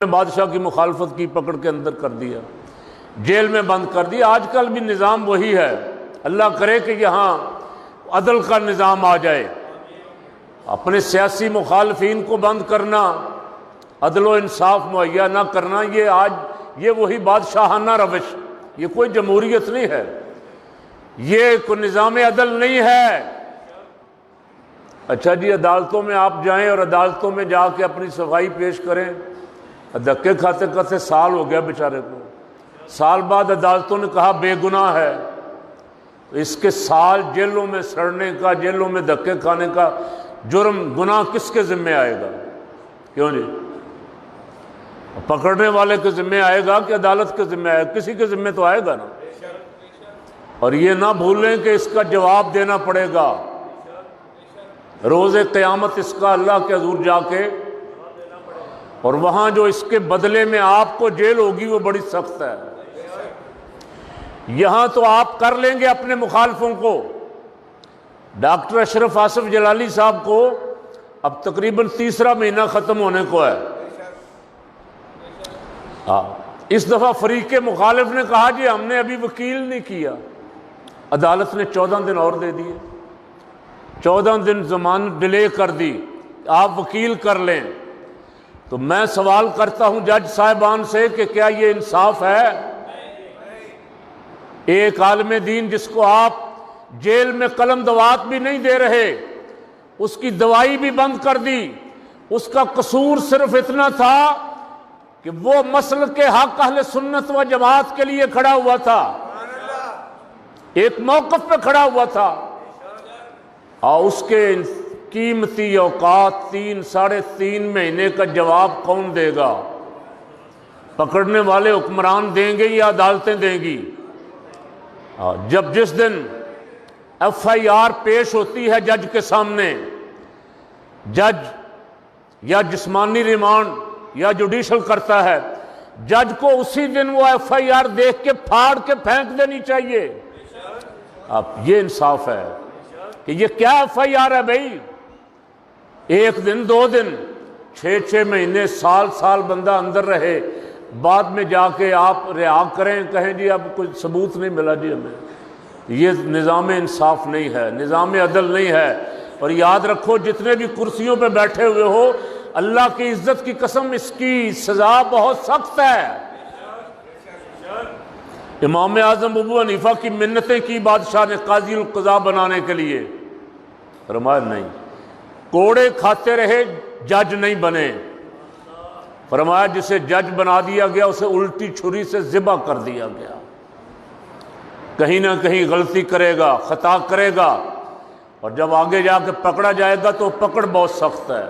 بادشاہ کی مخالفت کی، پکڑ کے اندر کر دیا، جیل میں بند کر دیا۔ آج کل بھی نظام وہی ہے، اللہ کرے کہ یہاں عدل کا نظام آ جائے۔ اپنے سیاسی مخالفین کو بند کرنا، عدل و انصاف مہیا نہ کرنا، یہ وہی بادشاہانہ روش، یہ کوئی جمہوریت نہیں ہے، یہ کوئی نظام عدل نہیں ہے۔ اچھا جی، عدالتوں میں آپ جائیں اور عدالتوں میں جا کے اپنی صفائی پیش کریں، دھکے کھاتے کھاتے سال ہو گیا بیچارے کو، سال بعد عدالتوں نے کہا بے گناہ ہے، اس کے سال جیلوں میں سڑنے کا، جیلوں میں دھکے کھانے کا جرم، گناہ کس کے ذمہ آئے گا؟ کیوں جی؟ پکڑنے والے کے ذمہ آئے گا کہ عدالت کے ذمہ آئے گا؟ کسی کے ذمہ تو آئے گا نا۔ اور یہ نہ بھولیں کہ اس کا جواب دینا پڑے گا روز قیامت، اس کا اللہ کے حضور جا کے، اور وہاں جو اس کے بدلے میں آپ کو جیل ہوگی وہ بڑی سخت ہے۔ یہاں تو آپ کر لیں گے اپنے مخالفوں کو۔ ڈاکٹر اشرف آصف جلالی صاحب کو اب تقریباً تیسرا مہینہ ختم ہونے کو ہے۔ اس دفعہ فریق مخالف نے کہا جی ہم نے ابھی وکیل نہیں کیا، عدالت نے 14 دن اور دے دیے، 14 دن ضمانت ڈیلے کر دی، آپ وکیل کر لیں۔ تو میں سوال کرتا ہوں جج صاحبان سے کہ کیا یہ انصاف ہے؟ ایک عالم دین جس کو آپ جیل میں قلم دوات بھی نہیں دے رہے، اس کی دوائی بھی بند کر دی، اس کا قصور صرف اتنا تھا کہ وہ مسلک کے حق اہل سنت و جماعت کے لیے کھڑا ہوا تھا، ایک موقف پہ کھڑا ہوا تھا، اور اس کے قیمتی اوقات 3-3.5 مہینے کا جواب کون دے گا؟ پکڑنے والے حکمران دیں گے یا عدالتیں دیں گی؟ جس دن ایف آئی آر پیش ہوتی ہے جج کے سامنے، جج یا جسمانی ریمانڈ یا جوڈیشل کرتا ہے، جج کو اسی دن وہ ایف آئی آر دیکھ کے پھاڑ کے پھینک دینی چاہیے۔ اب یہ انصاف ہے کہ یہ کیا ایف آئی آر ہے بھائی؟ 1 دن 2 دن 6 مہینے سال بندہ اندر رہے، بعد میں جا کے آپ رہا کریں، کہیں جی اب کوئی ثبوت نہیں ملا جی ہمیں۔ یہ نظام انصاف نہیں ہے، نظام عدل نہیں ہے۔ اور یاد رکھو جتنے بھی کرسیوں پہ بیٹھے ہوئے ہو، اللہ کی عزت کی قسم اس کی سزا بہت سخت ہے۔ امام اعظم ابو حنیفہ کی منتیں کی بادشاہ نے قاضی القضاء بنانے کے لیے، فرمایا نہیں، کوڑے کھاتے رہے جج نہیں بنے۔ فرمایا جسے جج بنا دیا گیا اسے الٹی چھری سے ذبح کر دیا گیا، کہیں نہ کہیں غلطی کرے گا، خطا کرے گا، اور جب آگے جا کے پکڑا جائے گا تو پکڑ بہت سخت ہے۔